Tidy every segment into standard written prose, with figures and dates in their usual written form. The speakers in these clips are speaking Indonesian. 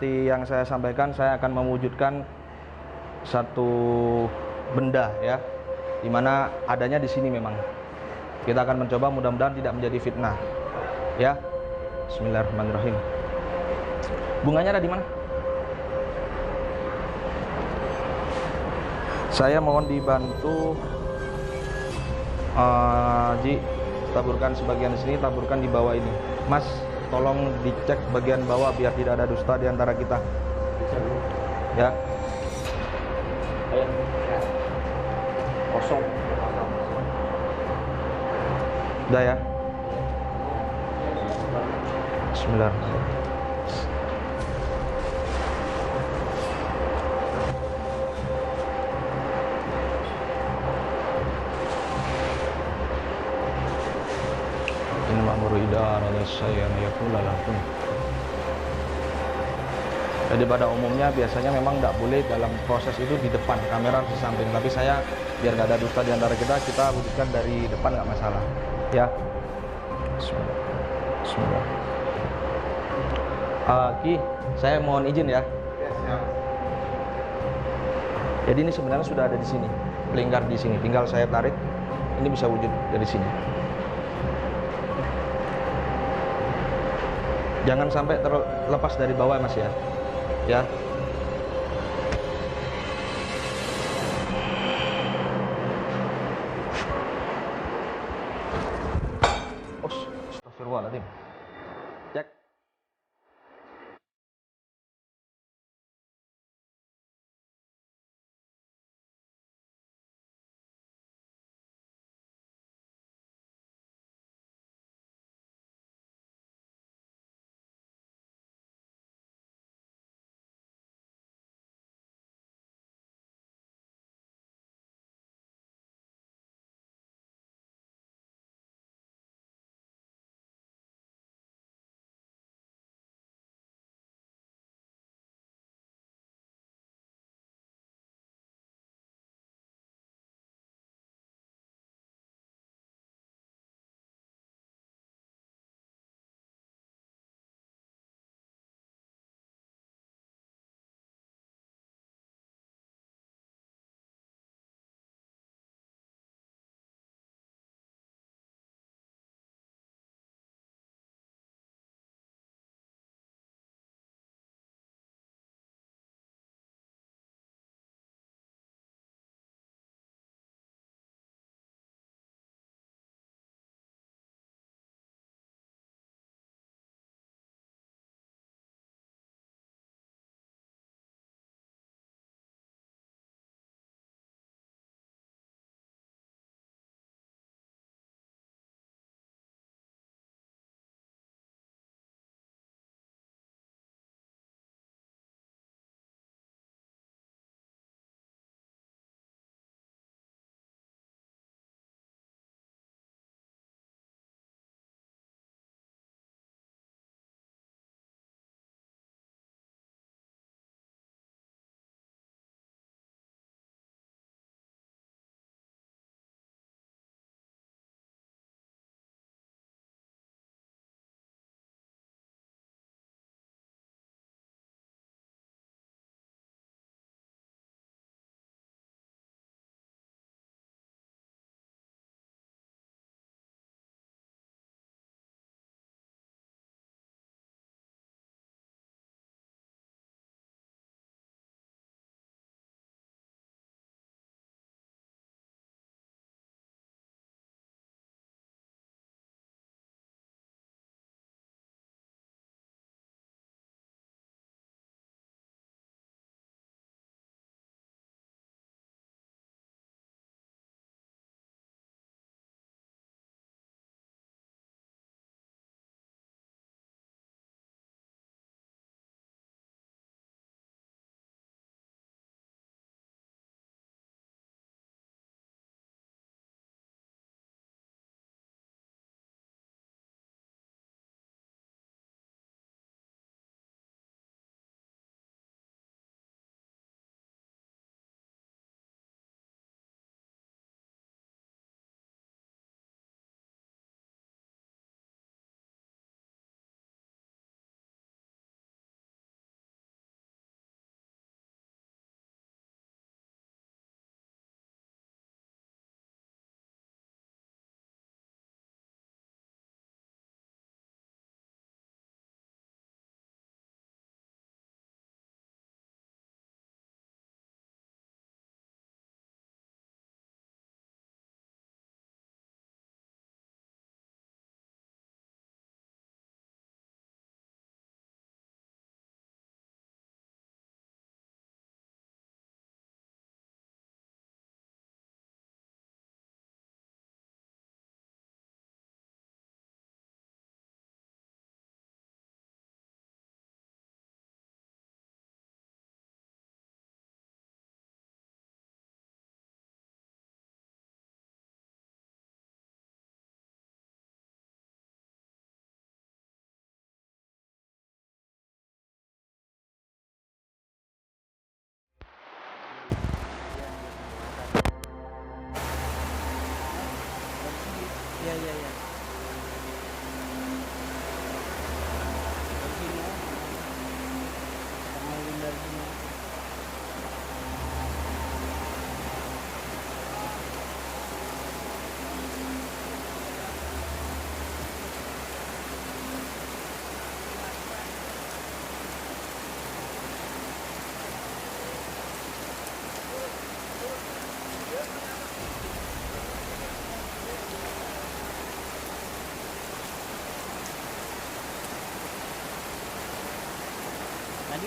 seperti yang saya sampaikan, saya akan mewujudkan satu benda ya, dimana adanya di sini memang. Kita akan mencoba, mudah-mudahan tidak menjadi fitnah. Ya, Bismillahirrahmanirrahim. Bunganya ada di mana? Saya mohon dibantu, Ji, taburkan sebagian sini, taburkan di bawah ini. Mas, tolong dicek bagian bawah biar tidak ada dusta di antara kita. Ya. Kosong. Udah ya. Bismillahirrahmanirrahim. Ini ma'muru idara sayyan yaqula lakum. Jadi pada umumnya biasanya memang tidak boleh dalam proses itu di depan, kamera harus di samping. Tapi saya biar nggak ada dusta di antara kita wujudkan dari depan nggak masalah. Ya. Bismillah. Bismillah. Ki, saya mohon izin ya. Jadi ini sebenarnya sudah ada di sini, lingkar di sini. Tinggal saya tarik, ini bisa wujud dari sini. Jangan sampai terlepas dari bawah, Mas ya. Ya. Astagfirullahaladzim. Cek.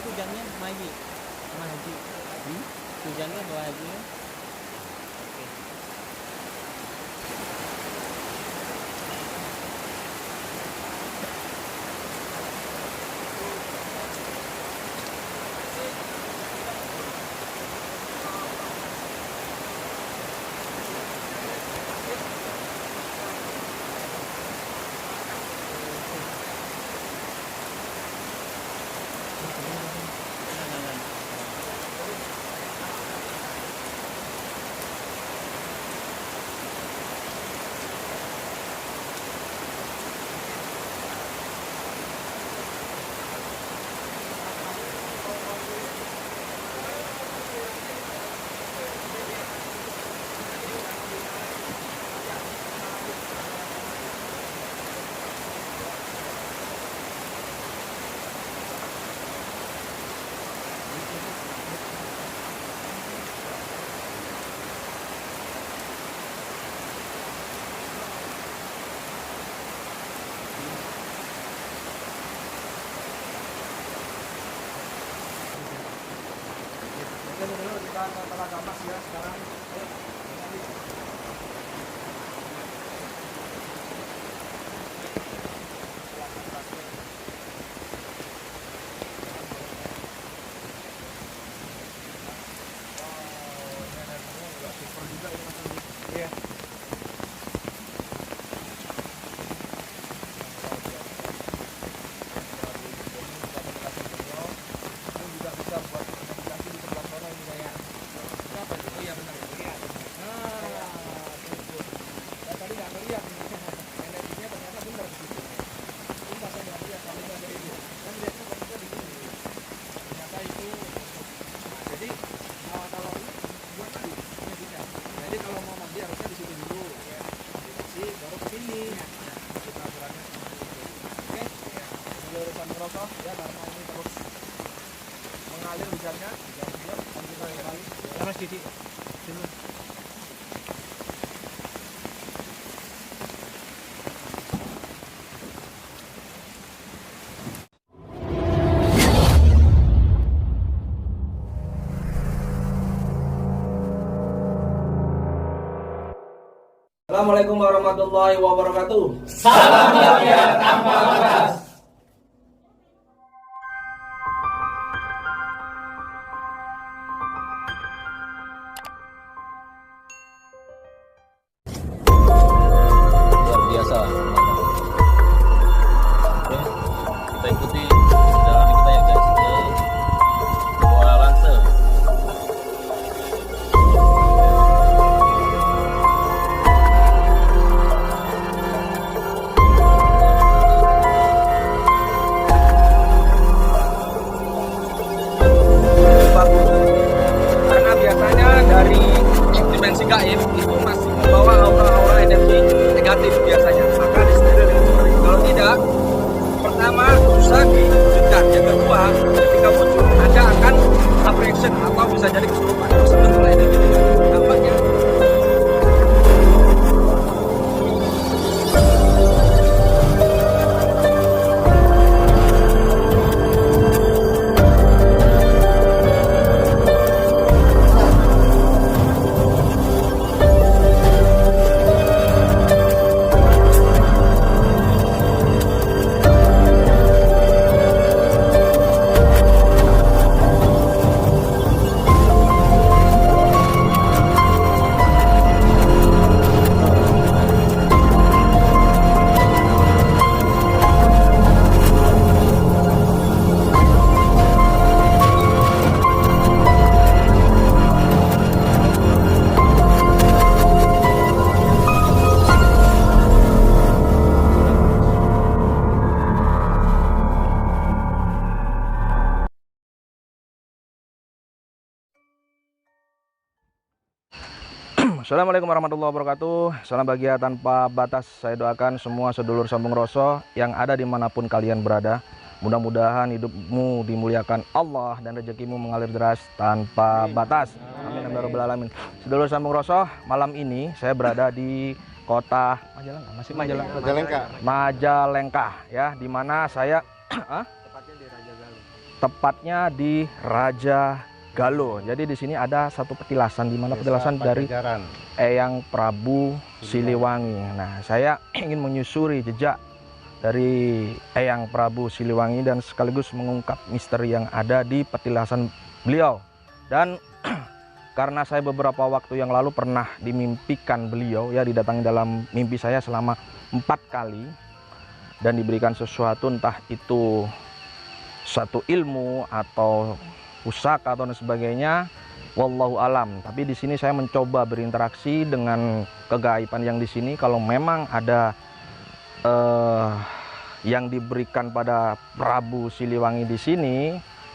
tujuannya Maji sama Haji. Tujuannya bawa Haji. Oke. Dulu kita ke Telaga Mas ya sekarang. Iya. Merosot ya karena ini terus mengalir hujannya dan kita kembali Mas Didi dulu. Assalamualaikum warahmatullahi wabarakatuh. Salam Yafiat tanpa batas. Luar biasa. Oke, kita ikuti perjalanan kita ya guys ke Kuala Lanse. Karena biasanya dari dimensi gaib itu masih membawa aura-aura energi negatif biasanya. Maka disediakan dengan seperti itu. Kalau tidak, pertama susah diwujudkan. Yang kedua, ketika muncul Anda akan subreaction atau bisa jadi kesurupan. Sebetulnya energi dampaknya. Assalamualaikum warahmatullahi wabarakatuh. Salam bahagia tanpa batas. Saya doakan semua sedulur sambung rasa yang ada dimanapun kalian berada. Mudah-mudahan hidupmu dimuliakan Allah dan rezekimu mengalir deras tanpa batas. Amin ya rabbal alamin. Sedulur sambung rasa, malam ini saya berada di kota Majalengka ya, di mana saya tepatnya di Raja Galuh. Jadi di sini ada satu petilasan, di mana petilasan dari Eyang Prabu Siliwangi. Nah, saya ingin menyusuri jejak dari Eyang Prabu Siliwangi dan sekaligus mengungkap misteri yang ada di petilasan beliau. Dan karena saya beberapa waktu yang lalu pernah dimimpikan beliau, ya didatangi dalam mimpi saya selama 4 kali dan diberikan sesuatu, entah itu satu ilmu atau pusaka atau sebagainya, wallahu alam. Tapi di sini saya mencoba berinteraksi dengan kegaiban yang di sini. Kalau memang ada yang diberikan pada Prabu Siliwangi di sini,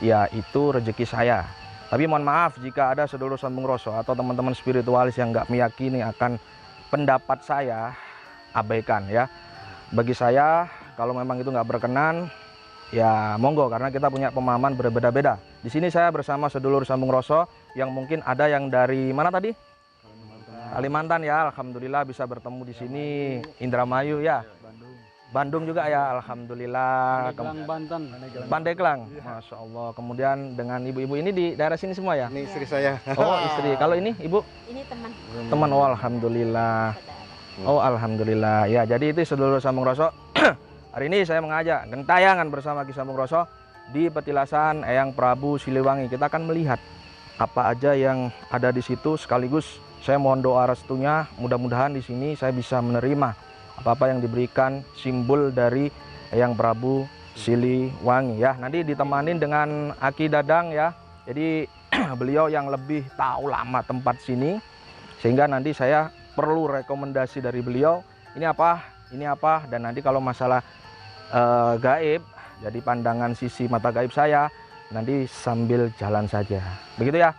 ya itu rezeki saya. Tapi mohon maaf jika ada sedulur sambung rasa atau teman-teman spiritualis yang nggak meyakini akan pendapat saya, abaikan ya. Bagi saya, kalau memang itu nggak berkenan, ya monggo, karena kita punya pemahaman berbeda-beda. Di sini saya bersama sedulur sambung rasa yang mungkin ada yang dari mana tadi? Kalimantan ya, alhamdulillah bisa bertemu di sini. Indramayu ya. Bandung juga ya, alhamdulillah. Pandeglang, masya Allah. Kemudian dengan ibu-ibu ini di daerah sini semua ya? Ini istri saya. Oh istri. Kalau ini ibu? Ini teman. Teman. Oh alhamdulillah. Oh alhamdulillah. Ya jadi itu sedulur sambung rasa. Hari ini saya mengajak gentayangan bersama Ki Sambung Rasa di petilasan Eyang Prabu Siliwangi. Kita akan melihat apa aja yang ada di situ, sekaligus saya mohon doa restunya. Mudah-mudahan di sini saya bisa menerima apa-apa yang diberikan simbol dari Eyang Prabu Siliwangi ya. Nanti ditemanin dengan Aki Dadang ya. Jadi beliau yang lebih tahu lama tempat sini, sehingga nanti saya perlu rekomendasi dari beliau. Ini apa, dan nanti kalau masalah gaib, jadi pandangan sisi mata gaib saya nanti sambil jalan saja. Begitu ya.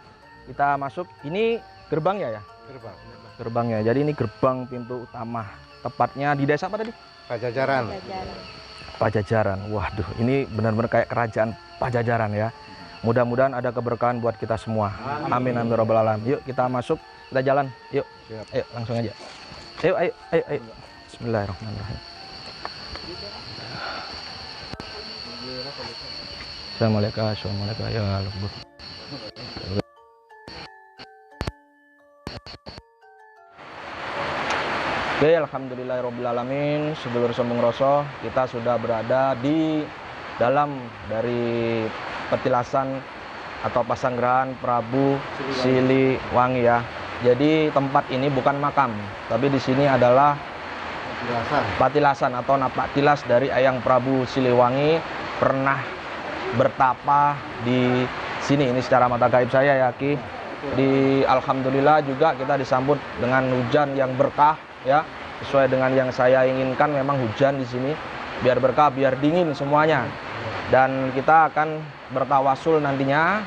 Kita masuk. Ini gerbangnya ya? Gerbangnya. Jadi ini gerbang pintu utama. Tepatnya di desa apa tadi? Pajajaran. Pajajaran. Waduh, ini benar-benar kayak kerajaan Pajajaran ya. Mudah-mudahan ada keberkahan buat kita semua. Amin amin robbal alamin. Yuk kita masuk, kita jalan. Yuk. Siap. Ayo langsung aja. Ayo. Bismillahirrahmanirrahim. Assalamualaikum ya Allah. Oke, alhamdulillahirobbilalamin. Sedulur sambung rasa, kita sudah berada di dalam dari petilasan atau pasanggerahan Prabu Siliwangi ya. Jadi tempat ini bukan makam, tapi di sini adalah patilasan atau napak tilas dari Eyang Prabu Siliwangi pernah bertapa di sini. Ini secara mata gaib saya ya Ki. Di alhamdulillah juga kita disambut dengan hujan yang berkah ya, sesuai dengan yang saya inginkan. Memang hujan di sini biar berkah, biar dingin semuanya. Dan kita akan bertawasul nantinya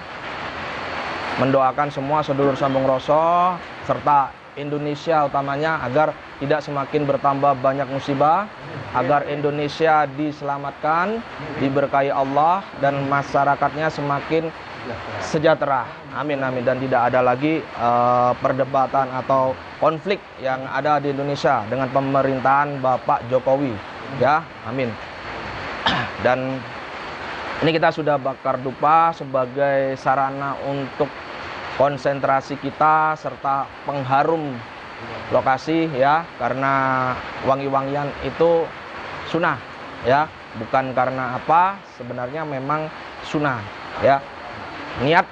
mendoakan semua sedulur sambung rasa serta Indonesia utamanya agar tidak semakin bertambah banyak musibah, agar Indonesia diselamatkan, diberkahi Allah dan masyarakatnya semakin sejahtera. Amin amin. Dan tidak ada lagi perdebatan atau konflik yang ada di Indonesia dengan pemerintahan Bapak Jokowi ya. Amin. Dan ini kita sudah bakar dupa sebagai sarana untuk konsentrasi kita serta pengharum lokasi ya, karena wangi-wangian itu sunnah ya, bukan karena apa, sebenarnya memang sunnah ya. Niat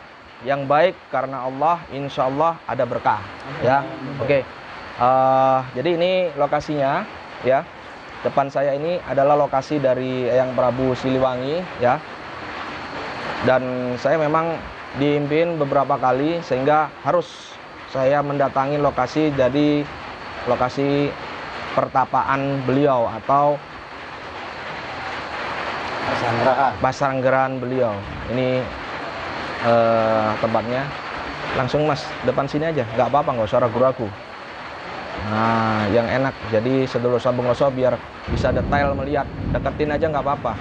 yang baik karena Allah, insya Allah ada berkah ya. Oke. Jadi ini lokasinya ya. Depan saya ini adalah lokasi dari Eyang Prabu Siliwangi ya. Dan saya memang diimpin beberapa kali sehingga harus saya mendatangi lokasi, jadi lokasi pertapaan beliau atau pasanggerahan beliau. Ini tempatnya. Langsung Mas, depan sini aja, nggak apa-apa, nggak usah ragu-ragu. Nah, yang enak. Jadi sedulur sambung rasa biar bisa detail melihat, deketin aja nggak apa-apa.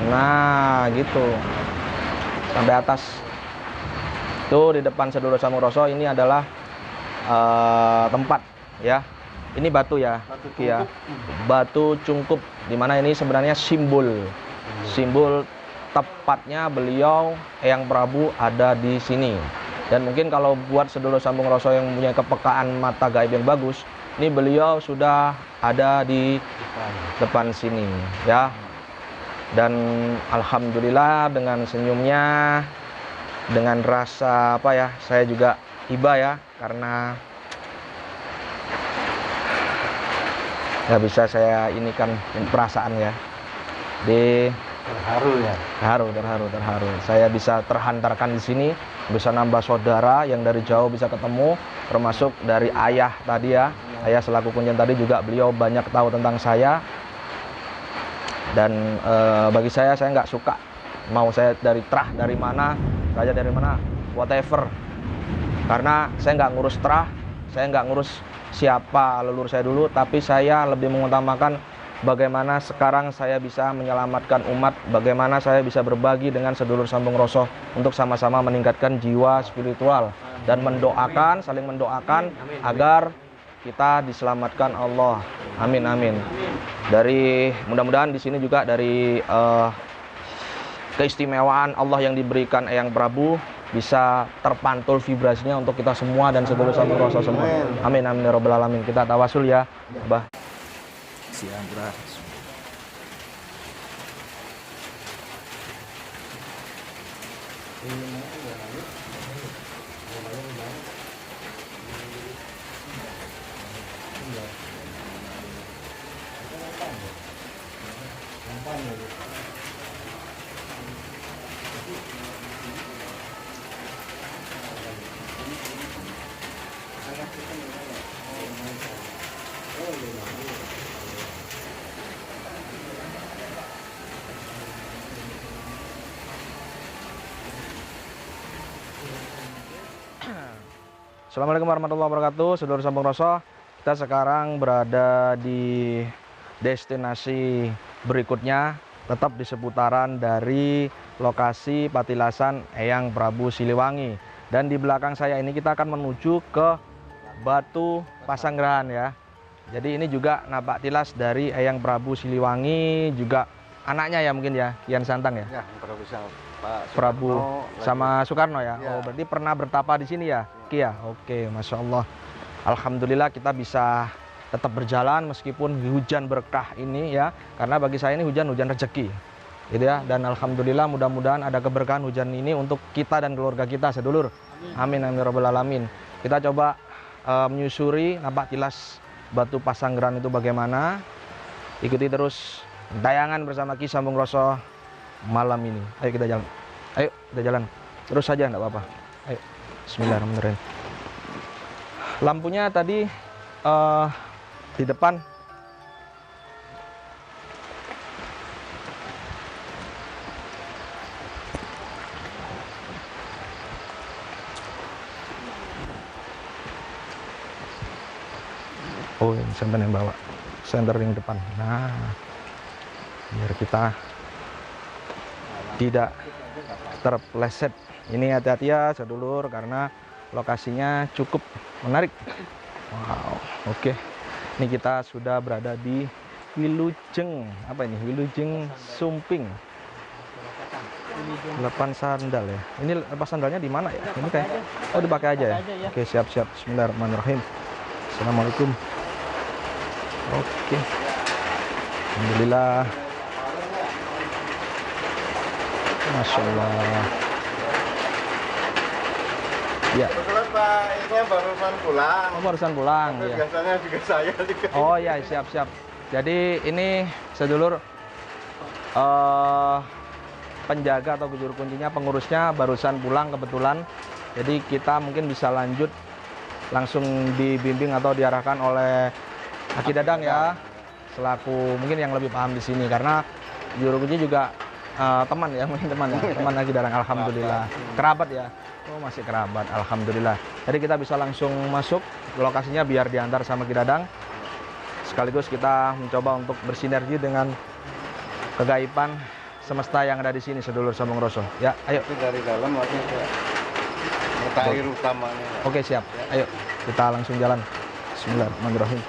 Nah, gitu. Sampai atas. Tuh di depan sedulur sambung rasa ini adalah tempat ya. Ini batu ya, ya. Batu cungkup, dimana ini sebenarnya simbol tepatnya beliau Eyang Prabu ada di sini. Dan mungkin kalau buat sedulur sambung rasa yang punya kepekaan mata gaib yang bagus, ini beliau sudah ada di depan sini ya. Dan alhamdulillah dengan senyumnya, dengan rasa apa ya, saya juga iba ya, karena nggak bisa saya ini kan perasaan ya, terharu. Saya bisa terhantarkan di sini, bisa nambah saudara yang dari jauh bisa ketemu, termasuk dari ayah tadi ya. Ayah selaku kunjung tadi juga beliau banyak tahu tentang saya. Dan bagi saya nggak suka mau saya dari terah dari mana, raja dari mana, whatever. Karena saya nggak ngurus terah, saya nggak ngurus siapa leluhur saya dulu, tapi saya lebih mengutamakan bagaimana sekarang saya bisa menyelamatkan umat, bagaimana saya bisa berbagi dengan sedulur sambung rasa untuk sama-sama meningkatkan jiwa spiritual dan mendoakan, saling mendoakan agar kita diselamatkan Allah. Amin amin. Dari mudah-mudahan di sini juga dari keistimewaan Allah yang diberikan Eyang Prabu bisa terpantul vibrasinya untuk kita semua dan sedulur sambung rasa semua. Amin amin ya rabbal alamin. Kita tawasul ya, Mbah. Siang, Bro. Assalamualaikum warahmatullahi wabarakatuh, sedulur sambung rasa. Kita sekarang berada di destinasi berikutnya, tetap di seputaran dari lokasi patilasan Eyang Prabu Siliwangi. Dan di belakang saya ini kita akan menuju ke Batu Pasanggerahan ya. Jadi ini juga napak tilas dari Eyang Prabu Siliwangi, juga anaknya ya mungkin ya, Kian Santang ya. Ya, Prabu sama Soekarno ya. Oh, berarti pernah bertapa di sini ya, Ki ya. Oke, masya Allah. Alhamdulillah kita bisa tetap berjalan meskipun hujan berkah ini ya, karena bagi saya ini hujan rezeki, gitu ya. Dan alhamdulillah mudah-mudahan ada keberkahan hujan ini untuk kita dan keluarga kita sedulur. Amin amin rabbal alamin. Kita coba menyusuri napak tilas Batu Pasanggerahan itu bagaimana. Ikuti terus tayangan bersama Ki Sambung Rasa malam ini. Ayo kita jalan. Ayo kita jalan. Terus saja enggak apa-apa. Ayo. Bismillahirrahmanirrahim. Lampunya tadi di depan. Oh, ini senter yang bawa. Senter yang depan. Nah, biar kita tidak terpleset. Ini hati-hati ya sedulur, karena lokasinya cukup menarik. Wow, oke. Ini kita sudah berada di Wilujeng. Apa ini? Wilujeng Sumping. Lepas sandal ya. Ini lepas sandalnya di mana ya? Ini kayak oh dipakai aja ya. Oke, siap-siap. Bismillahirrahmanirrahim. Assalamualaikum. Oke. Alhamdulillah. Masya Allah. Ya. Kebetulan Pak, ini barusan pulang. Oh, barusan pulang. Ya. Biasanya juga saya juga. Oh ya, siap-siap. Jadi ini sedulur penjaga atau juru kuncinya, pengurusnya barusan pulang kebetulan. Jadi kita mungkin bisa lanjut langsung dibimbing atau diarahkan oleh Aki Dadang ya, selaku mungkin yang lebih paham di sini, karena juru kunci juga teman ya, mungkin teman ya, teman Aki Dadang. Alhamdulillah, kerabat ya. Oh, masih kerabat, alhamdulillah. Jadi kita bisa langsung masuk ke lokasinya biar diantar sama Ki Dadang. Sekaligus kita mencoba untuk bersinergi dengan kegaiban semesta yang ada di sini, sedulur Sambung Rasa. Ya, ayo. Itu dari dalam maksudnya mata air utamanya. Oke, siap. Ayo, kita langsung jalan. Bismillahirrahmanirrahim.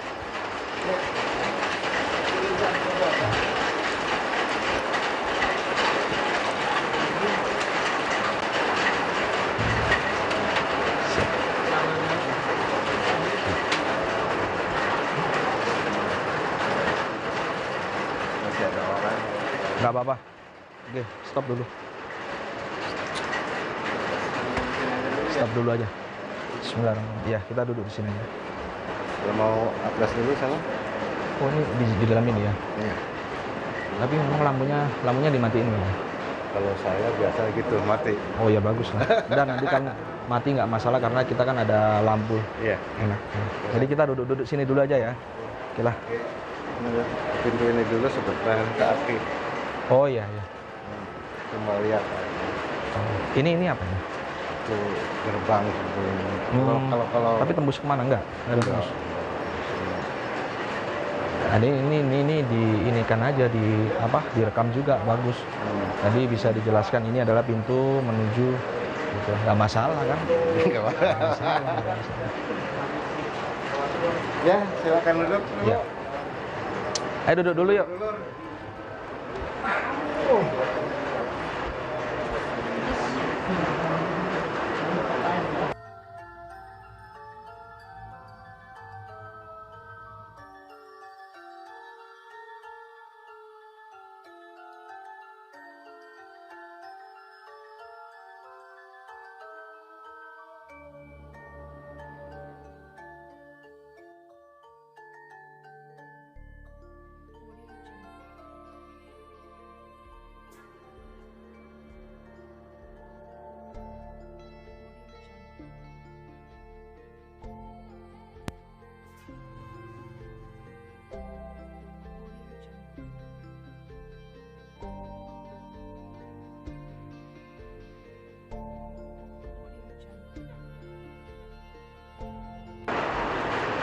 Nggak apa-apa. Oke, stop dulu. Stop dulu aja. Bismillahirrahmanirrahim. Ya, kita duduk di sini aja. Kalau mau atas dulu sama? Oh, ini di dalam ini ya. Iya. Tapi memang lampunya dimatiin ya. Kalau saya biasa gitu mati. Oh ya bagus lah. Dan nanti kan mati nggak masalah karena kita kan ada lampu. Iya. Enak. Jadi kita duduk sini dulu aja ya. Oke lah. Oke. Pintu ini dulu sebentar ke aki. Oh iya iya. Cuma lihat. Oh. Ini apa ya? Itu gerbang sebelumnya. Kalau Tapi tembus kemana enggak? Nggak ada tembus. Nah, ini diinikan aja direkam juga bagus. Jadi bisa dijelaskan ini adalah pintu menuju gitu. Nggak masalah kan? Nggak Nggak masalah. Ya, silakan duduk. Ya. Ayo duduk dulu yuk.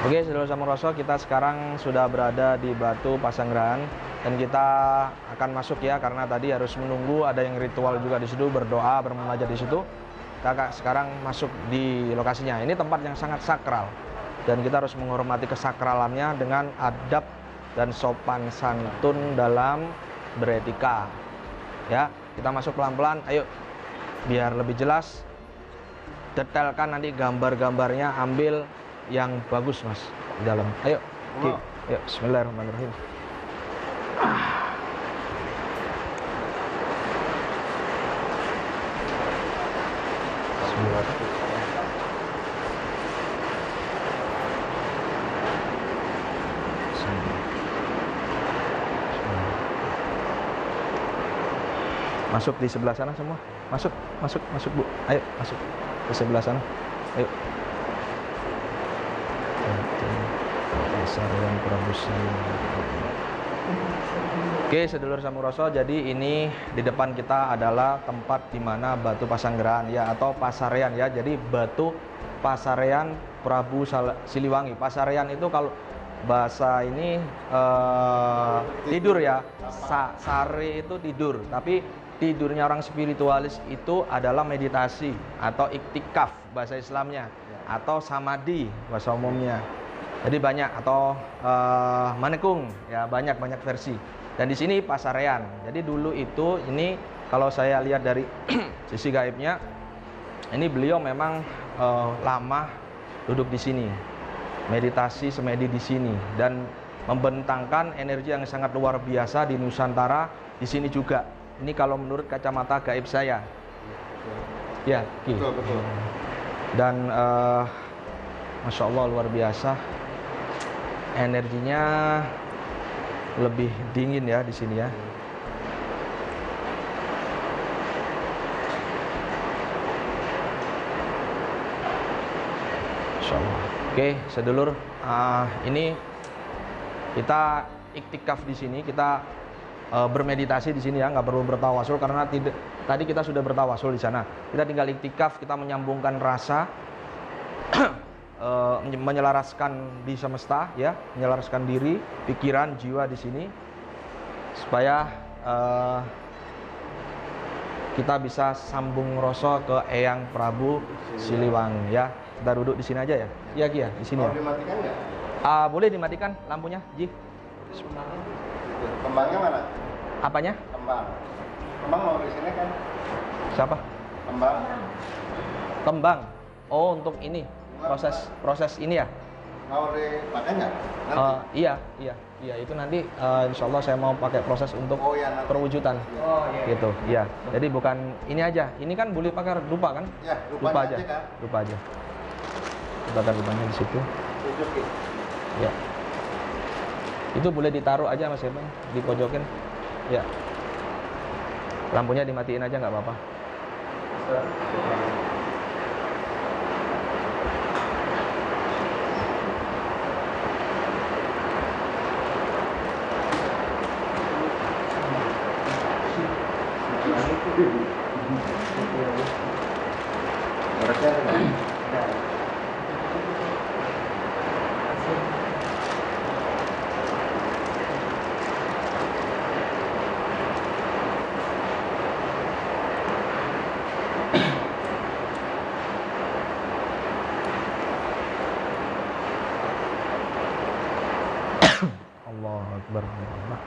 Oke, saudara Samoroso, kita sekarang sudah berada di Batu Pasanggerahan dan kita akan masuk ya karena tadi harus menunggu ada yang ritual juga di situ, berdoa, bermunajat di situ. Kita sekarang masuk di lokasinya. Ini tempat yang sangat sakral dan kita harus menghormati kesakralannya dengan adab dan sopan santun dalam beretika. Ya, kita masuk pelan-pelan. Ayo, biar lebih jelas. Detailkan nanti gambar-gambarnya, ambil yang bagus mas di dalam. Ayo, ayo, bismillahirrahmanirrahim. Masuk di sebelah sana semua. Masuk Bu. Ayo, masuk di sebelah sana. Ayo. Pasaryan Prabu Siliwangi. Oke, sedulur Samoroso, jadi ini di depan kita adalah tempat di mana Batu Pasanggerahan ya, atau Pasaryan ya. Jadi Batu Pasaryan Prabu Siliwangi. Pasaryan itu kalau bahasa ini tidur ya. Sare itu tidur, tapi tidurnya orang spiritualis itu adalah meditasi atau iktikaf bahasa Islamnya, atau samadhi bahasa umumnya. Jadi banyak, atau manekung ya, banyak versi. Dan di sini Pasaryan. Jadi dulu itu ini kalau saya lihat dari sisi gaibnya, ini beliau memang lama duduk di sini, meditasi semedi di sini dan membentangkan energi yang sangat luar biasa di Nusantara di sini juga. Ini kalau menurut kacamata gaib saya. Ya, betul. Dan Masya Allah luar biasa. Energinya lebih dingin ya di sini ya. Masya Allah. Oke, sedulur, ini kita iktikaf di sini, kita bermeditasi di sini ya, nggak perlu bertawasul karena tadi kita sudah bertawasul di sana. Kita tinggal iktikaf, kita menyambungkan rasa. Menyelaraskan di semesta ya, menyelaraskan diri, pikiran, jiwa di sini supaya kita bisa sambung rasa ke Eyang Prabu Siliwangi ya. Kita duduk di sini aja ya. Iya Ki ya, di sini ya. Dimatikan nggak? Boleh dimatikan lampunya, Ji. Kembangnya mana? Apanya? Kembang mau di sini kan? Siapa? Kembang. Oh, untuk ini proses ini ya. Mau dipakai nggak? Iya. Iya, itu nanti insya Allah saya mau pakai proses untuk Oh, ya, nanti. perwujudan. Oh iya. Gitu, iya. Jadi bukan ini aja. Ini kan boleh pakai dupa kan? Ya, Dupa lupanya aja. aja kan. Dupa aja. Bakar dupanya di situ. Tunjukin. Ya. Itu boleh ditaruh aja Mas Bang, dipojokin. Ya. Lampunya dimatiin aja nggak apa-apa. Beresnya ada nggak? Allahu Akbar. Allah.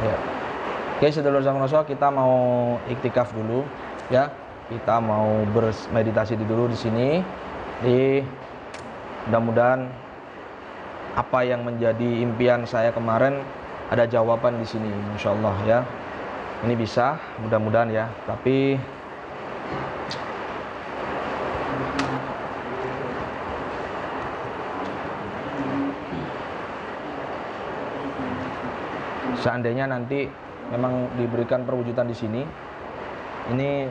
Ya. Oke, sedulur sama rasul, kita mau iktikaf dulu ya. Kita mau bermeditasi dulu di sini. Mudah-mudahan apa yang menjadi impian saya kemarin ada jawaban di sini insyaallah ya. Ini bisa, mudah-mudahan ya. Tapi seandainya nanti memang diberikan perwujudan di sini, ini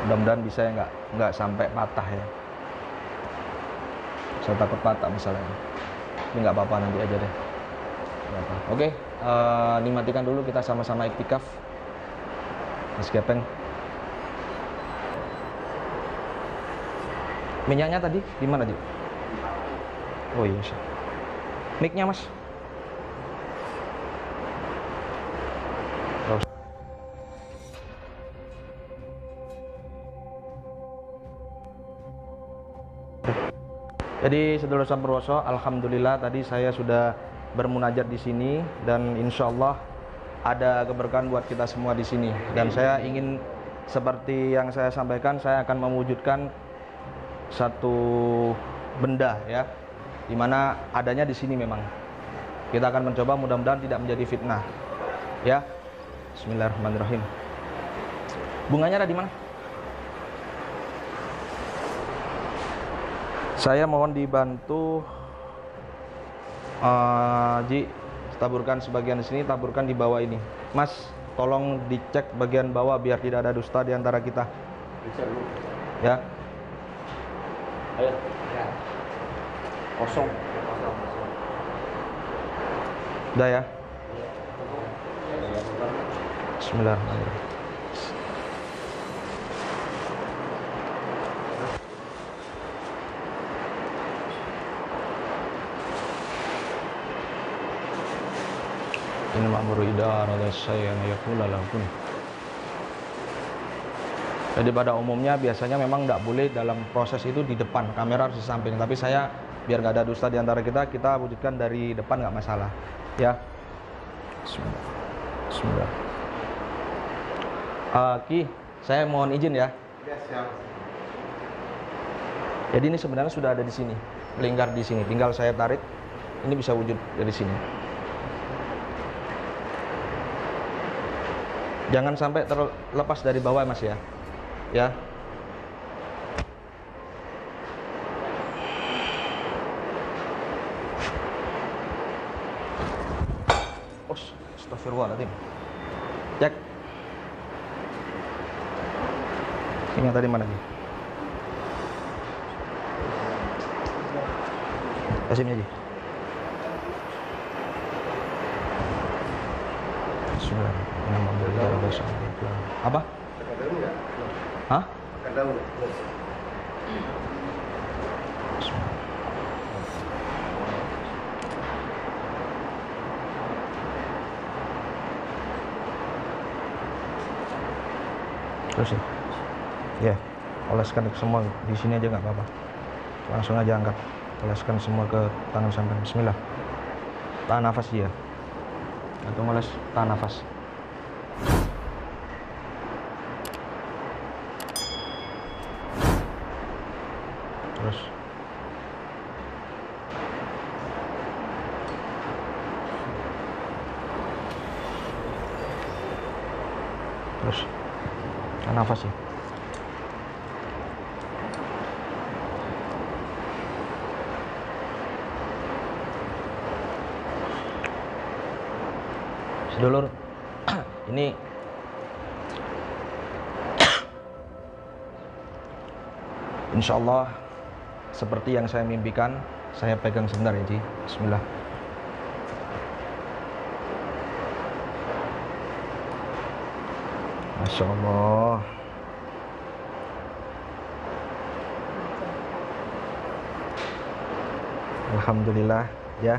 mudah-mudahan bisa ya, nggak sampai patah ya. Saya takut patah misalnya. Ini nggak apa-apa, nanti aja deh. Nggak apa. Oke, dimatikan dulu, kita sama-sama iktikaf. Mas Gepeng. Minyaknya tadi di mana, Dik? Oh iya, Syah. Mic-nya, Mas. Terus. Jadi sedulur sampurwoso, alhamdulillah tadi saya sudah bermunajat di sini dan insya Allah ada keberkahan buat kita semua di sini. Dan saya ingin seperti yang saya sampaikan, saya akan mewujudkan satu benda ya, dimana adanya di sini memang. Kita akan mencoba, mudah-mudahan tidak menjadi fitnah. Ya, Bismillahirrahmanirrahim. Bunganya ada di mana? Saya mohon dibantu, Ji, taburkan sebagian di sini, taburkan di bawah ini. Mas, tolong dicek bagian bawah biar tidak ada dusta di antara kita. Ya. Ayo. Kosong. Udah ya. Bismillahirrahmanirrahim. Inna ma'muru idza arada syai'an yaqula lahu kun. Jadi pada umumnya biasanya memang tidak boleh dalam proses itu di depan, kamera harus di samping. Tapi saya biar nggak ada dusta di antara kita wujudkan dari depan, nggak masalah. Ya. Bismillah. Bismillah. Ki, saya mohon izin ya. Ya, siap. Jadi ini sebenarnya sudah ada di sini, melingkar di sini. Tinggal saya tarik, ini bisa wujud dari sini. Jangan sampai terlepas dari bawah, Mas ya. Ya. Astagfirullahaladzim. Cek. Ini tadi mana lagi? Kasih aja. Apa? Pakai daun nggak? Hah? Pakai daun. Terus ya, oleskan semua di sini aja nggak apa-apa. Langsung aja angkat, oleskan semua ke tangan sampai. Bismillah. Tahan nafas ya. Atau ngoles, tahan nafas. Terus nafas ya. Sedulur, ini insya Allah seperti yang saya mimpikan. Saya pegang sebentar ya Ji. Bismillah. Masya Allah. Alhamdulillah ya.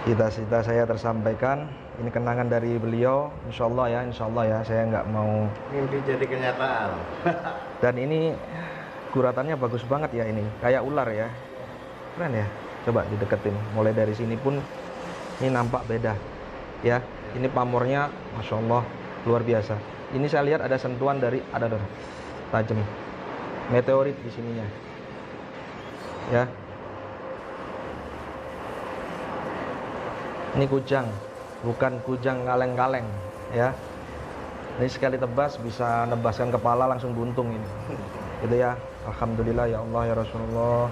Cita-cita saya tersampaikan. Ini kenangan dari beliau, insya Allah ya. Saya nggak mau Mimpi jadi kenyataan. Dan ini guratannya bagus banget ya, ini kayak ular ya, keren ya. Coba dideketin, mulai dari sini pun ini nampak beda ya. Ini pamornya, masya Allah, luar biasa. Ini saya lihat ada sentuhan dari ada tajam meteorit di sininya ya. Ini kujang, bukan kujang kaleng-kaleng ya. Ini sekali tebas bisa nebaskan kepala langsung buntung ini. Gitu ya. Alhamdulillah ya Allah ya Rasulullah.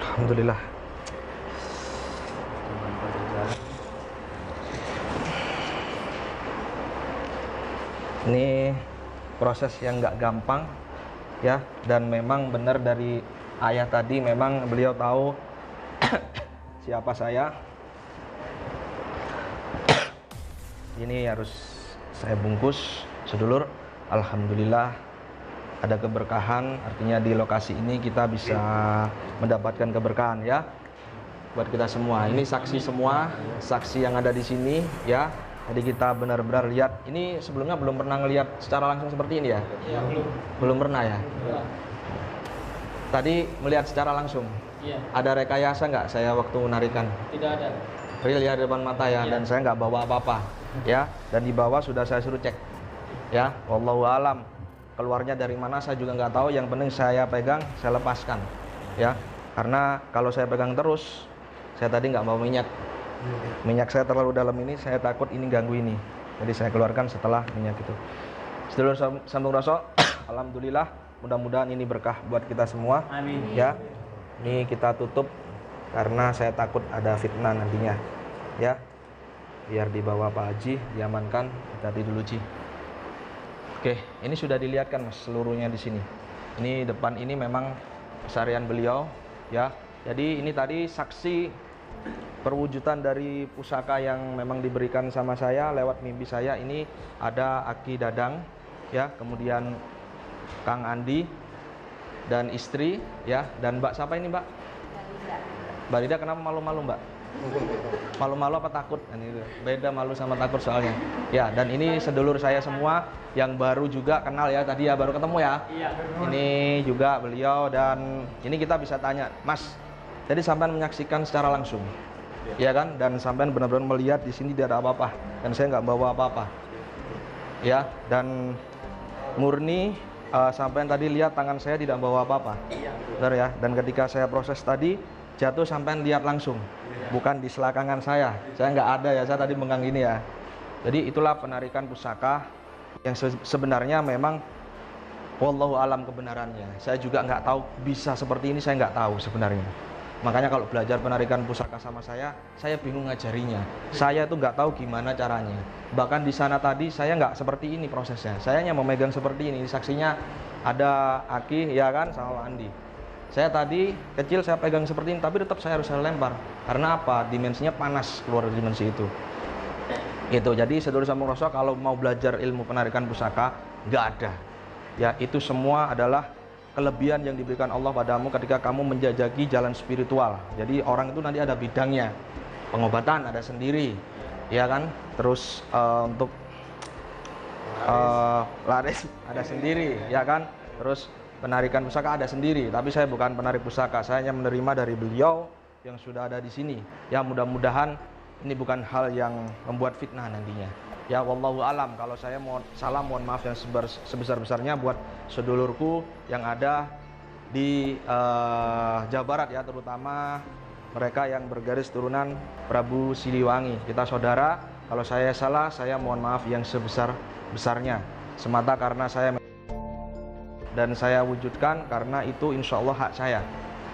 Alhamdulillah. Ini proses yang nggak gampang ya, dan memang benar dari ayah tadi, memang beliau tahu siapa saya. Ini harus saya bungkus, sedulur. Alhamdulillah ada keberkahan, artinya di lokasi ini kita bisa mendapatkan keberkahan ya buat kita semua. Ini saksi semua, saksi yang ada di sini ya. Jadi kita benar-benar lihat. Ini sebelumnya belum pernah ngelihat secara langsung seperti ini ya? Iya, Belum pernah ya? Iya. Tadi melihat secara langsung. Iya. Ada rekayasa nggak saya waktu menarikan? Tidak ada. Real ya depan mata ya, dan saya nggak bawa apa-apa ya. Dan di bawah sudah saya suruh cek ya. Wallahu alam. Keluarnya dari mana saya juga nggak tahu. Yang penting saya pegang, saya lepaskan ya. Karena kalau saya pegang terus, saya tadi nggak mau minyak saya terlalu dalam ini, saya takut ini ganggu ini. Jadi saya keluarkan setelah minyak itu. Sedulur sambung rasa, alhamdulillah, mudah-mudahan ini berkah buat kita semua. Amin. Ya. Ini kita tutup karena saya takut ada fitnah nantinya. Ya. Biar dibawa Pak Haji, diamankan. Kita dulu Ji. Oke, ini sudah dilihatkan Mas seluruhnya di sini. Ini depan ini memang keseharian beliau, ya. Jadi ini tadi saksi perwujudan dari pusaka yang memang diberikan sama saya lewat mimpi saya. Ini ada Aki Dadang, ya, kemudian Kang Andi dan istri, ya, dan Mbak siapa ini Mbak? Mbak Rida. Kenapa malu-malu Mbak? Malu-malu apa takut? Ini beda malu sama takut soalnya. Ya, dan ini sedulur saya semua yang baru juga kenal ya, tadi ya baru ketemu ya. Iya. Ini juga beliau, dan ini kita bisa tanya, Mas. Jadi sampean menyaksikan secara langsung, ya kan? Dan sampean benar-benar melihat di sini tidak ada apa-apa, dan saya nggak bawa apa-apa, ya. Dan murni sampean tadi lihat tangan saya tidak bawa apa-apa, benar ya. Dan ketika saya proses tadi jatuh, sampean lihat langsung, bukan di selakangan saya nggak ada ya. Saya tadi megang ini ya. Jadi itulah penarikan pusaka yang sebenarnya memang wallahu alam kebenarannya. Saya juga nggak tahu bisa seperti ini, saya nggak tahu sebenarnya. Makanya kalau belajar penarikan pusaka sama saya bingung ngajarinya. Saya tuh nggak tahu gimana caranya. Bahkan di sana tadi saya nggak seperti ini prosesnya. Saya hanya memegang seperti ini. Saksinya ada Aki, ya kan, sama Andi. Saya tadi kecil saya pegang seperti ini, tapi tetap saya harus lempar. Karena apa? Dimensinya panas keluar dari dimensi itu. Gitu. Jadi sedulur sambung rasa, kalau mau belajar ilmu penarikan pusaka nggak ada. Ya, itu semua adalah kelebihan yang diberikan Allah padamu ketika kamu menjajaki jalan spiritual. Jadi orang itu nanti ada bidangnya. Pengobatan ada sendiri, ya kan? Terus untuk laris ada sendiri, ya kan? Terus penarikan pusaka ada sendiri. Tapi saya bukan penarik pusaka, saya hanya menerima dari beliau yang sudah ada di sini. Ya, mudah-mudahan ini bukan hal yang membuat fitnah nantinya. Ya, wallahu alam. Kalau saya mohon maaf yang sebesar-besarnya buat sedulurku yang ada di Jawa Barat ya, terutama mereka yang bergaris turunan Prabu Siliwangi. Kita saudara, kalau saya salah, saya mohon maaf yang sebesar-besarnya. Semata karena saya dan saya wujudkan karena itu insya Allah hak saya.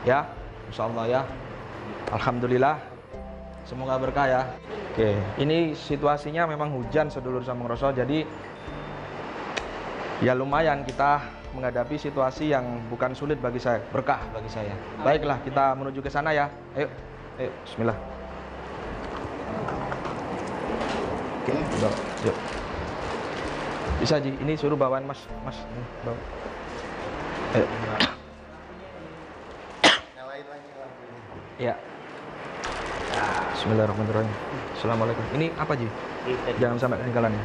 Ya, insya Allah ya. Alhamdulillah. Semoga berkah ya. Oke, ini situasinya memang hujan sedulur Sambung Rasa. Jadi ya lumayan kita menghadapi situasi yang bukan sulit bagi saya, berkah bagi saya. Baiklah, kita menuju ke sana ya. Ayo, bismillah. Oke, yuk. Bisa Ji, ini suruh bawaan Mas, ini, bawa. Ayo. Nyalain lagi lampunya. Ya. Bismillahirrahmanirrahim. Assalamualaikum. Ini apa Ji? Jangan sampai ketinggalan ya.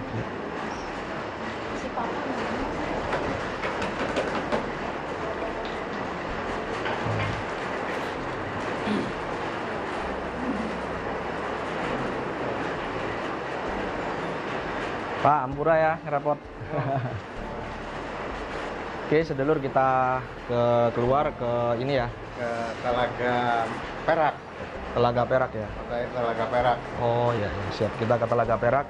Pak, ampura ya, ngerepot. Oke, sedulur kita keluar ke ini ya. Ke Telaga Perak. Telaga Perak ya. Makanya Telaga Perak. Oh ya, siap. Kita ke Telaga Perak.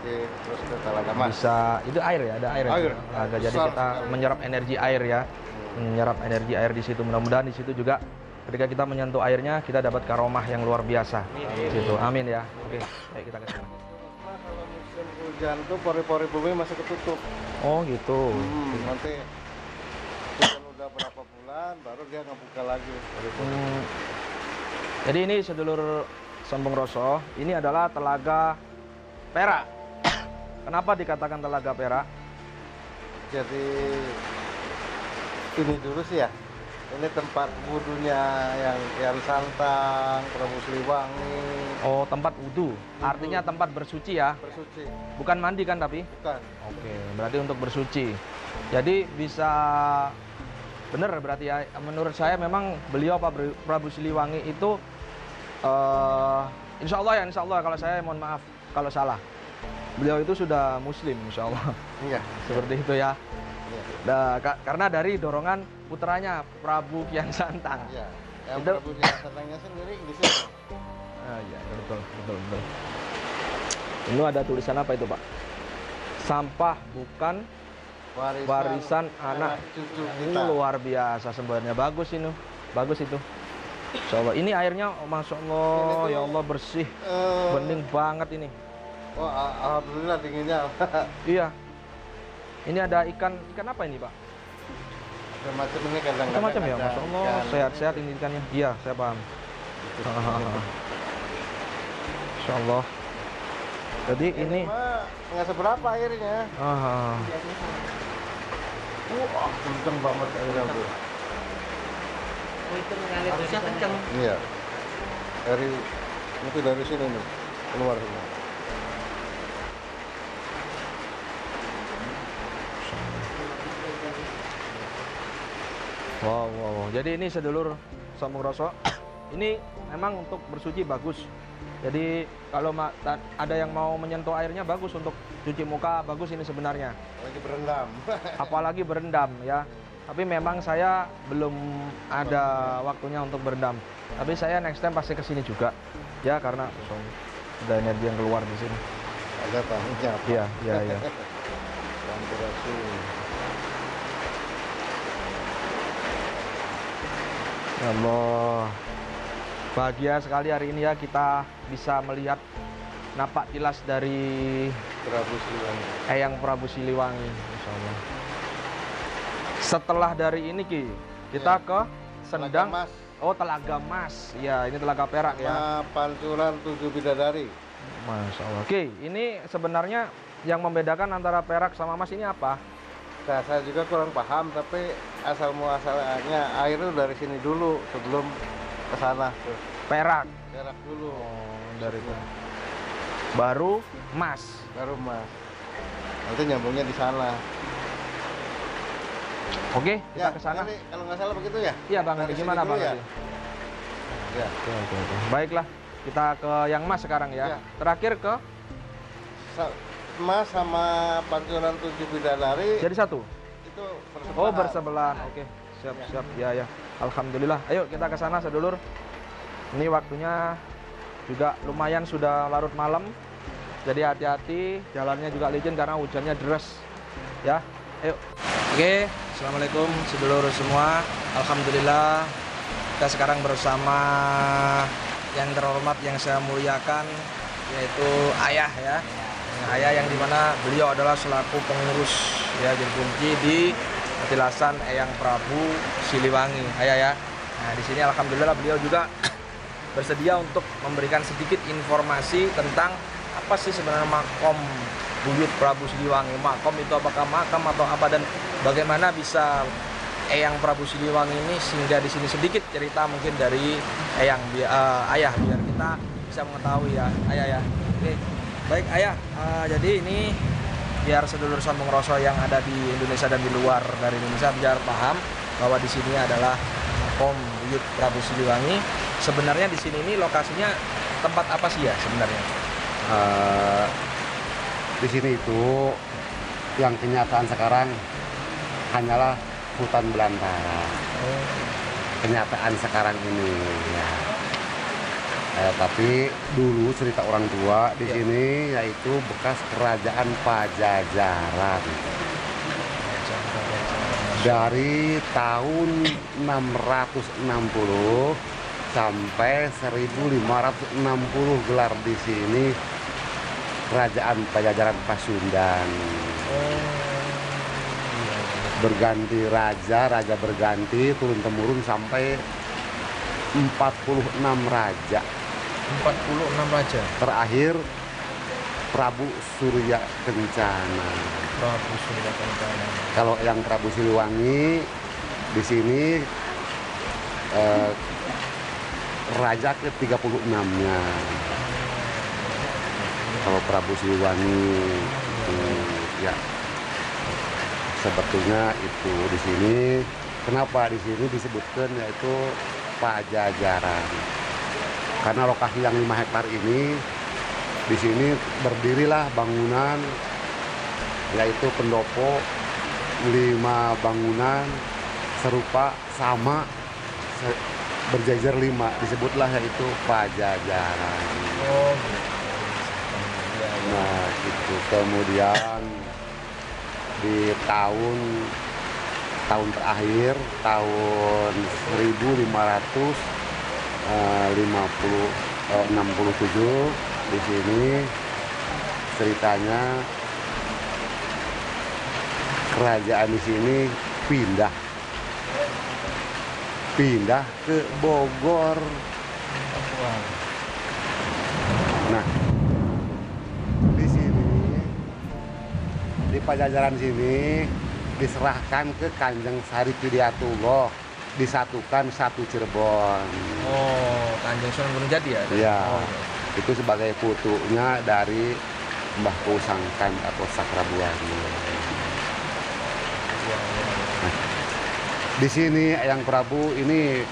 Oke, terus ke Telaga Mas. Bisa, itu air ya, ada air ya. Air. Jadi Besar kita sekali. menyerap energi air ya. Menyerap energi air di situ. Mudah-mudahan di situ juga ketika kita menyentuh airnya kita dapat karomah yang luar biasa. Di situ. Amin ya. Oke, ayo kita ke sana. Kalau musim hujan tuh pori-pori bumi masih ketutup. Oh gitu. Nanti hujan udah berapa bulan baru dia ngebuka lagi pori-pori. Jadi ini sedulur Sambung Rasa, ini adalah Telaga Perak. Kenapa dikatakan Telaga Perak? Jadi ini dulu sih ya. Ini tempat wudhunya yang Kian Santang, Prabu Siliwangi, Oh, tempat wudhu. Artinya tempat bersuci ya. bersuci. Bukan mandi kan tapi? Bukan. Oke, berarti untuk bersuci. Jadi bisa benar berarti ya. Menurut saya memang beliau Pak Prabu Siliwangi itu insya Allah kalau saya mohon maaf kalau salah. Beliau itu sudah muslim insya Allah. Iya. Seperti itu ya. Iya. Nah, karena dari dorongan putranya Prabu Kian Santang. Iya. Yang Itu- Prabu Kian Santangnya sendiri di sini. Ah, iya, betul. Ini ada tulisan apa itu, Pak? Sampah bukan warisan anak cucu Ini kita. luar biasa sebenarnya. Bagus ini. Bagus itu. Insya Allah. Ini airnya, oh, Masya Allah, Ini tuh, ya Allah bersih. Bening banget ini. Wah, alhamdulillah dinginnya. Iya. Ini ada ikan apa ini, Pak? Macam ini kadang-kadang Macam-macam ya, ada Masya Allah. ikan. Sehat-sehat ini ikannya. Iya, saya paham. Insya Allah. Jadi ini. mah nggak seberapa airnya. Ah, Wah, kenceng banget airnya bro. Oh, itu mengalir harusnya kenceng. Iya. Dari sini nih keluar semua. wow. Jadi ini sedulur Sambung Rasa. Ini memang untuk bersuci bagus. Jadi kalau ada yang mau menyentuh airnya bagus untuk cuci muka, bagus ini sebenarnya. Lagi berendam. Apalagi berendam ya. Tapi memang saya belum ada waktunya untuk berendam. Tapi saya next time pasti kesini juga. Ya karena ada energi yang keluar di sini. Ada tahunya. Iya. Sampurasi. Ya Allah. Bahagia sekali hari ini ya kita bisa melihat napak tilas dari Prabu Siliwangi. Eyang Prabu Siliwangi, Insya Allah. Setelah dari ini Ki, kita Ya. ke Sendang. Telaga Mas. Oh, Telaga Mas. Ya, ini Telaga Perak ya. Sama Pancuran 7 Bidadari. Masya Allah. Oke, ini sebenarnya yang membedakan antara Perak sama Mas ini apa? Nah, saya juga kurang paham, tapi asal muasalnya air itu dari sini dulu sebelum ke sana tuh. Perak. Perak dulu. Oh, dari itu. Baru Mas. Baru Mas. Nanti nyambungnya di sana. Oke, kita ke sana. Ini kalau nggak salah begitu ya? Iya, Bang. Dari Gimana, sini dulu Bang? ya? Ya. Oke. Baiklah, kita ke yang Mas sekarang ya. Ya. Terakhir ke Mas sama Pancuran 7 Bidadari jadi satu. itu bersebelahan. Oh, bersebelahan. Oke. Siap. Ya. Alhamdulillah. Ayo kita ke sana sedulur. Ini waktunya juga lumayan sudah larut malam. Jadi hati-hati, jalannya juga licin karena hujannya deras. Ya, ayo. Oke, assalamualaikum sedulur semua. Alhamdulillah kita sekarang bersama yang terhormat yang saya muliakan, yaitu ayah ya. Ayah yang dimana beliau adalah selaku pengurus ya jadi kunci di petilasan Eyang Prabu Siliwangi. Ayah ya. Nah di sini alhamdulillah beliau juga bersedia untuk memberikan sedikit informasi tentang apa sih sebenarnya makom Buyut Prabu Siliwangi. Makom itu apakah makam atau apa, dan bagaimana bisa Eyang Prabu Siliwangi ini singgah di sini. Sedikit cerita mungkin dari Eyang ayah biar kita bisa mengetahui ya ayah ya. Oke. Baik ayah, jadi ini biar sedulur Sambung Roso yang ada di Indonesia dan di luar dari Indonesia biar paham bahwa di sini adalah makom Buyut Prabu Siliwangi. Sebenarnya di sini ini lokasinya tempat apa sih ya sebenarnya? Di sini itu yang kenyataan sekarang hanyalah hutan belantara. Kenyataan sekarang ini ya. Tapi dulu cerita orang tua di sini yaitu bekas kerajaan Pajajaran. Dari tahun 660 sampai 1560 gelar di sini kerajaan Pajajaran Pasundan. Berganti raja berganti turun-temurun sampai 46 raja. 46 raja. Terakhir Prabu Surya Kencana. Prabu Surya Kencana. Kalau yang Prabu Siliwangi di sini raja ke-36-nya. Kalau Prabu Siliwangi ya sebetulnya itu di sini. Kenapa di sini disebutkan yaitu Pajajaran? Karena lokasi yang 5 hektar ini di sini berdirilah bangunan yaitu pendopo 5 bangunan serupa sama berjajar 5 disebutlah yaitu Pajajaran. Nah itu kemudian di tahun terakhir tahun 1567 di sini ceritanya kerajaan di sini pindah ke Bogor. Nah di sini di Pajajaran sini diserahkan ke Kanjeng Sari Pidiatullah, disatukan satu Cirebon. Oh, Kanjeng Sunan Gunung Jati ya? Iya. Oh, Itu sebagai putunya dari Mbah Pusangkan atau Sakrabuana. Nah, di sini Eyang Prabu ini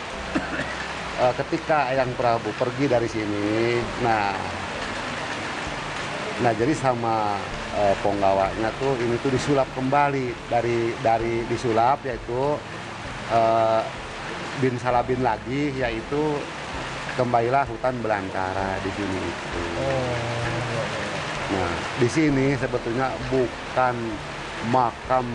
ketika Eyang Prabu pergi dari sini, nah jadi sama penggawanya tuh ini tuh disulap kembali dari disulap yaitu bin Salabin lagi yaitu kembalilah hutan belantara di sini itu. Nah di sini sebetulnya bukan makam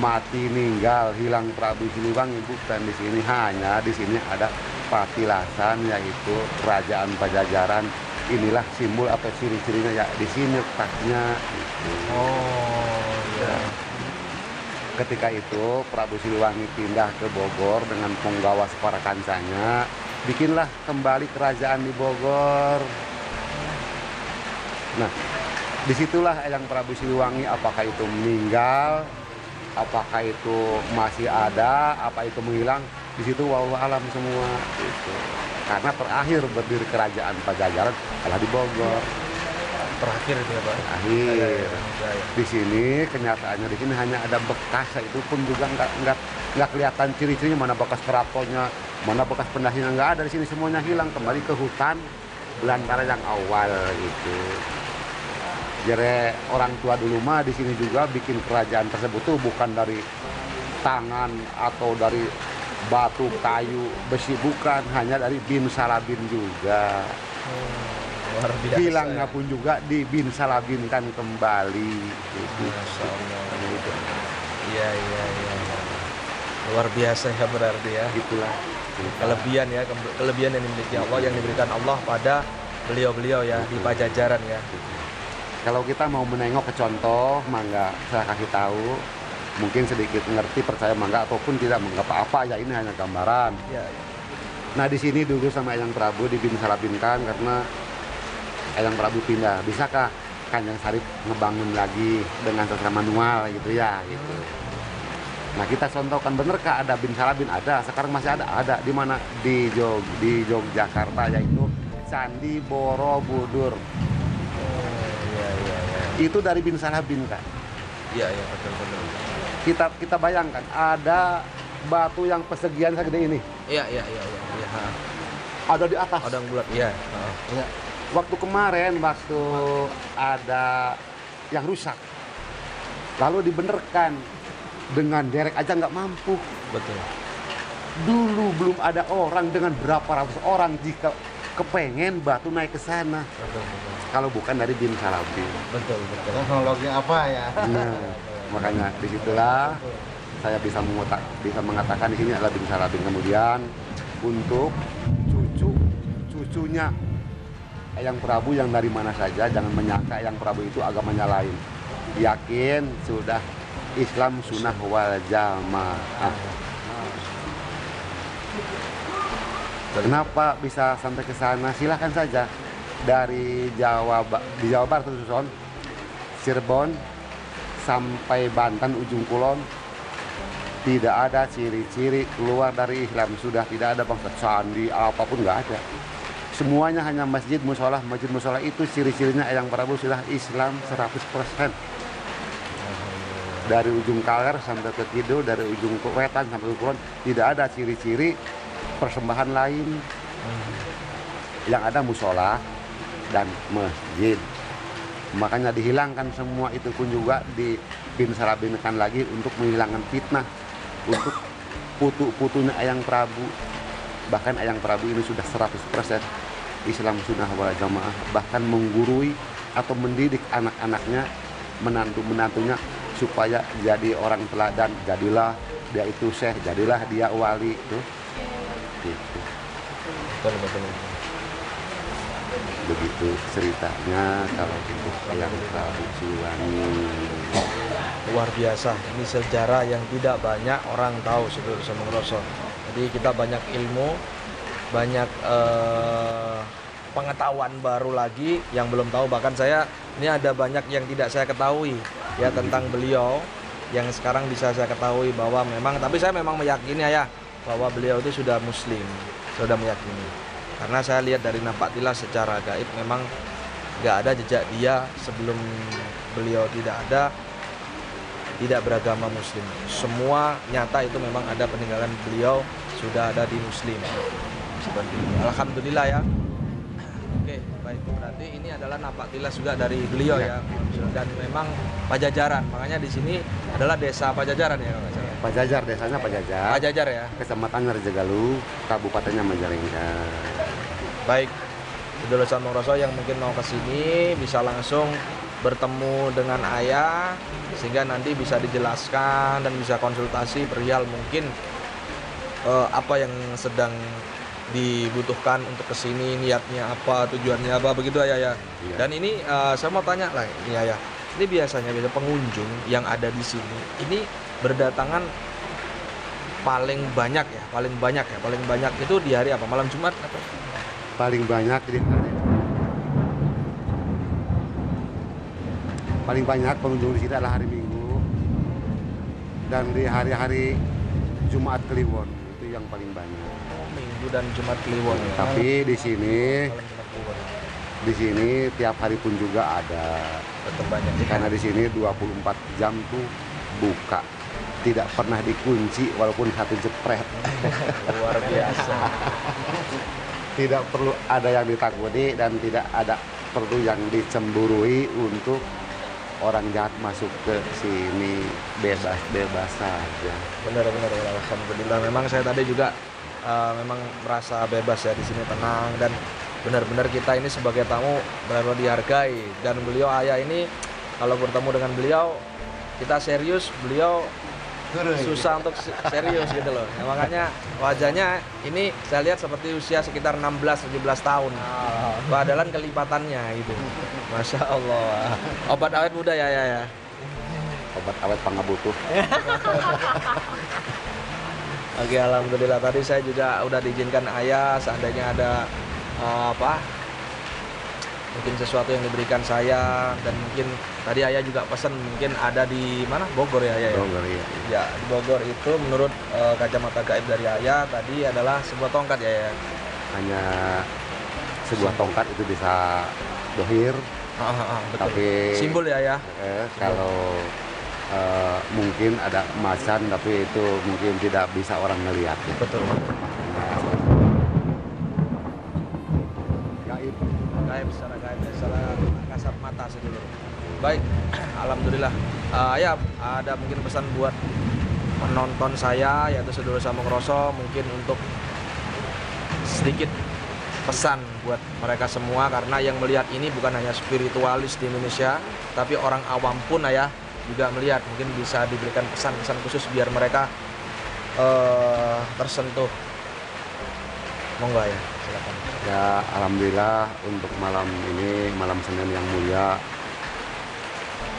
mati ninggal hilang Prabu Siliwangi, bukan. Di sini hanya di sini ada patilasan yaitu kerajaan Pajajaran. Inilah simbol atau ciri-cirinya ya di sini letaknya. Ya. Ketika itu Prabu Siliwangi pindah ke Bogor dengan penggawa para kancanya, bikinlah kembali kerajaan di Bogor. Nah, disitulah Eyang Prabu Siliwangi apakah itu meninggal, apakah itu masih ada, apa itu menghilang, di situ wallahu alam semua itu. Karena terakhir berdiri kerajaan Pajajaran adalah di Bogor. Terakhir itu ya Pak? Terakhir. Di sini kenyataannya di sini hanya ada bekas, itu pun juga nggak kelihatan ciri-cirinya, mana bekas keratonya, mana bekas pendahnya, nggak ada di sini, semuanya hilang kembali ke hutan belantara yang awal itu. Jadi orang tua dulu mah di sini juga bikin kerajaan tersebut tuh bukan dari tangan atau dari batu, kayu, besi, bukan hanya dari bin salabin juga. Luar biasa. Hilangnya pun juga di bin salabinkan kembali. Masya Allah. Iya. Luar biasa ya berarti ya. Gitulah. Kelebihan ya, kelebihan yang dimiliki Allah, yang diberikan Allah pada beliau-beliau ya di Pajajaran ya. Kalau kita mau menengok ke contoh, mangga saya kasih tahu. Mungkin sedikit ngerti, percaya mangga ataupun tidak mangga apa-apa ya, ini hanya gambaran. Ya. Nah di sini dulu sama Eyang Prabu di bin salabinkan karena Eyang Prabu pindah. Bisakah Kanjeng Sarip ngebangun lagi dengan secara manual gitu ya gitu. Nah kita contohkan, benerkah ada bin salabin? Ada, sekarang masih ada. Ada di mana? Di Yogyakarta, yaitu Candi Borobudur. Iya. Itu dari bin salabin kan. Iya betul. Kita bayangkan ada batu yang pesegian segede ini. Iya. Ada di atas. Ada yang bulat. Iya. Ya. Waktu kemarin waktu ada yang rusak, lalu dibenerkan dengan derek aja nggak mampu. Betul. Dulu belum ada orang dengan berapa ratus orang jika kepengen batu naik ke sana. Betul. Kalau bukan dari bin salabin. Betul. Teknologi apa ya? Nah, makanya disitulah saya bisa mengatakan di sini adalah bin salabin. Kemudian untuk cucunya Eyang Prabu yang dari mana saja, jangan menyangka Eyang Prabu itu agamanya lain. Yakin sudah Islam sunnah wal jamaah. Kenapa bisa sampai ke sana? Silahkan saja dari di Jawa Barat Suson, Cirebon sampai Banten ujung kulon, tidak ada ciri-ciri keluar dari Islam. Sudah tidak ada bangsa candi apapun, nggak ada. Semuanya hanya masjid musola itu ciri-cirinya Eyang Prabu sudah Islam 100%. Dari ujung Kaler sampai ke Kidul, dari ujung Wetan sampai ke Kulon, tidak ada ciri-ciri persembahan lain. Yang ada musola dan masjid. Makanya dihilangkan semua itu pun juga di bin salabinkan lagi untuk menghilangkan fitnah, untuk putu-putunya Eyang Prabu. Bahkan Eyang Prabu ini sudah 100% Islam sunnah wal jamaah, bahkan menggurui atau mendidik anak-anaknya, menantu-menantunya supaya jadi orang teladan. Jadilah dia itu syekh, jadilah dia wali itu. Gitu. Betul. Begitu ceritanya kalau untuk Eyang Prabu Siliwangi. Luar biasa. Ini sejarah yang tidak banyak orang tahu sebelum Semengroso. Jadi kita banyak ilmu, banyak pengetahuan baru lagi yang belum tahu. Bahkan saya ini ada banyak yang tidak saya ketahui ya tentang beliau, yang sekarang bisa saya ketahui bahwa memang, tapi saya memang meyakini ya bahwa beliau itu sudah muslim, sudah meyakini. Karena saya lihat dari nampak tilas secara gaib memang nggak ada jejak dia sebelum beliau tidak beragama muslim. Semua nyata itu memang ada peninggalan beliau sudah ada di muslim. Seperti itu. Alhamdulillah ya. Oke, baik. Berarti ini adalah nampak tilas juga dari beliau ya. Dan memang Pajajaran. Makanya di sini adalah desa Pajajaran ya kalau nggak salah. Pajajar, desanya Pajajar. Pajajar ya. Kecamatan Rejegaluh, kabupatennya Majalengka. Baik. Sedulur Semengroso yang mungkin mau ke sini bisa langsung bertemu dengan ayah sehingga nanti bisa dijelaskan dan bisa konsultasi perihal mungkin apa yang sedang dibutuhkan untuk kesini, niatnya apa, tujuannya apa, begitu ayah ya. Iya. Dan ini saya mau tanya lah ini ayah, ini biasanya pengunjung yang ada di sini ini berdatangan paling banyak itu di hari apa, malam Jumat atau? Paling banyak pengunjung di sini adalah hari Minggu dan di hari-hari Jumat Kliwon, itu yang paling banyak. Minggu dan Jumat Kliwon ya. Tapi di sini tiap hari pun juga ada. Tetap banyak ya. Karena di sini 24 jam tuh buka, tidak pernah dikunci walaupun satu jepret. Luar biasa. Tidak perlu ada yang ditakuti dan tidak ada perlu yang dicemburui untuk orang jahat masuk ke sini bebas saja. Benar, alhamdulillah. Memang saya tadi juga memang merasa bebas ya di sini, tenang, dan benar-benar kita ini sebagai tamu benar-benar dihargai. Dan beliau ayah ini kalau bertemu dengan beliau kita serius, beliau susah untuk serius gitu loh. Ya, makanya wajahnya ini saya lihat seperti usia sekitar 16-17 tahun. Padahal kelipatannya itu. Masya Allah. Obat awet muda ya. Obat awet pangabutuh. Oke, alhamdulillah. Tadi saya juga udah diizinkan ayah seandainya ada mungkin sesuatu yang diberikan saya, dan mungkin tadi ayah juga pesan mungkin ada di mana, Bogor ya ayah? Bogor ya. Ya, di Bogor itu menurut kacamata gaib dari ayah tadi adalah sebuah tongkat ya. Hanya sebuah tongkat itu bisa dohir. Betul. Tapi simbol ya ayah. Kalau mungkin ada emasan, tapi itu mungkin tidak bisa orang melihat. Ya. Betul. Secara kasat mata sedulur. Baik, alhamdulillah. Ya, ada mungkin pesan buat penonton saya yaitu sedulur Sambung Roso, mungkin untuk sedikit pesan buat mereka semua, karena yang melihat ini bukan hanya spiritualis di Indonesia, tapi orang awam pun ya juga melihat. Mungkin bisa diberikan pesan-pesan khusus biar mereka tersentuh. Monggo ya, silakan. Ya, alhamdulillah untuk malam ini, malam Senin yang mulia,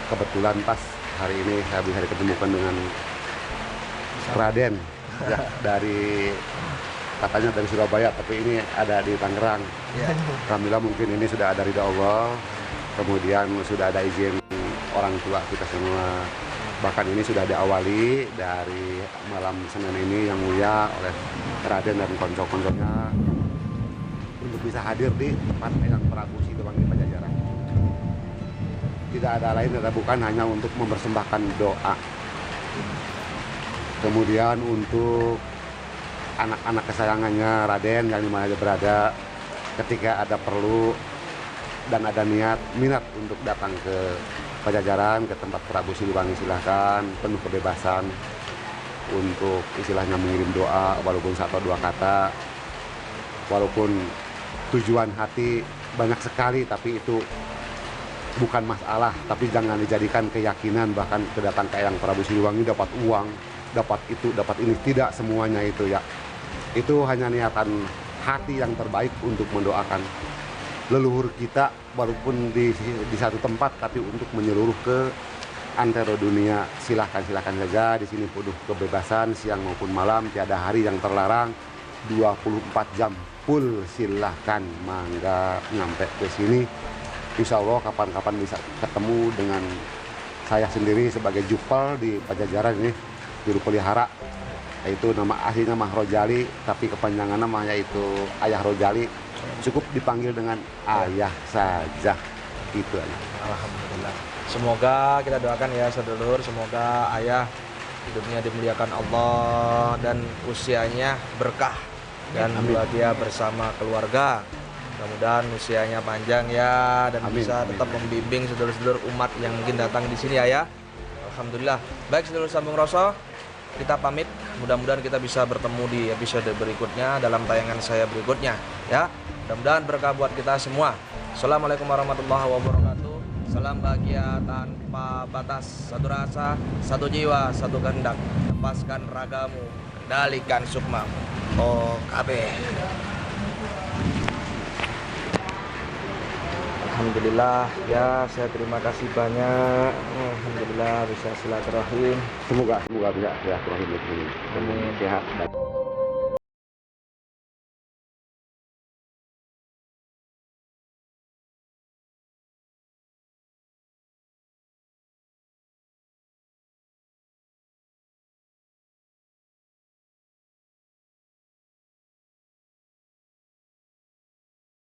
kebetulan pas hari ini saya bisa diketemukan dengan Raden ya, dari katanya dari Surabaya, tapi ini ada di Tangerang. Ya. Alhamdulillah mungkin ini sudah ada ridha Allah, kemudian sudah ada izin orang tua kita semua. Bahkan ini sudah diawali dari malam Senin ini yang mulia oleh Raden dan konco-konconya untuk bisa hadir di tempat Eyang Prabu Siliwangi Pajajaran. Tidak ada lain, tidak bukan hanya untuk mempersembahkan doa. Kemudian untuk anak-anak kesayangannya Raden yang dimana saja berada, ketika ada perlu dan ada minat untuk datang ke Pajajaran, ke tempat Prabu Siliwangi, silahkan, penuh kebebasan untuk istilahnya mengirim doa walaupun satu dua kata, walaupun tujuan hati banyak sekali, tapi itu bukan masalah. Tapi jangan dijadikan keyakinan, bahkan kedatang ke Eyang Prabu Siliwangi dapat uang, dapat itu, dapat ini. Tidak semuanya itu ya. Itu hanya niatan hati yang terbaik untuk mendoakan leluhur kita, walaupun di satu tempat, tapi untuk menyeluruh ke antero dunia. Silahkan saja, di sini penuh kebebasan siang maupun malam, tiada hari yang terlarang, 24 jam full. Silahkan mangga nyampe ke sini. Insya Allah kapan-kapan bisa ketemu dengan saya sendiri sebagai Jupel di Pajajaran ini, juru pelihara. Itu nama aslinya Mah Rojali, tapi kepanjangan namanya itu Ayah Rojali. Cukup dipanggil dengan ayah saja, gitu aja. Alhamdulillah. Semoga kita doakan ya sedulur, semoga ayah hidupnya dimuliakan Allah dan usianya berkah dan bahagia bersama keluarga. Mudah-mudahan usianya panjang ya, dan bisa tetap membimbing sedulur-sedulur umat yang mungkin datang di sini ya. Alhamdulillah. Baik sedulur Sambung Roso, kita pamit. Mudah-mudahan kita bisa bertemu di episode berikutnya dalam tayangan saya berikutnya ya. Mudah-mudahan berkah buat kita semua. Assalamualaikum warahmatullahi wabarakatuh. Salam bahagia tanpa batas, satu rasa, satu jiwa, satu kehendak. Lepaskan ragamu, kendalikan sukmamu. OKB. Alhamdulillah ya, saya terima kasih banyak. Alhamdulillah bisa silaturahim. Semoga bisa silaturahim ini. Amin. Sehat.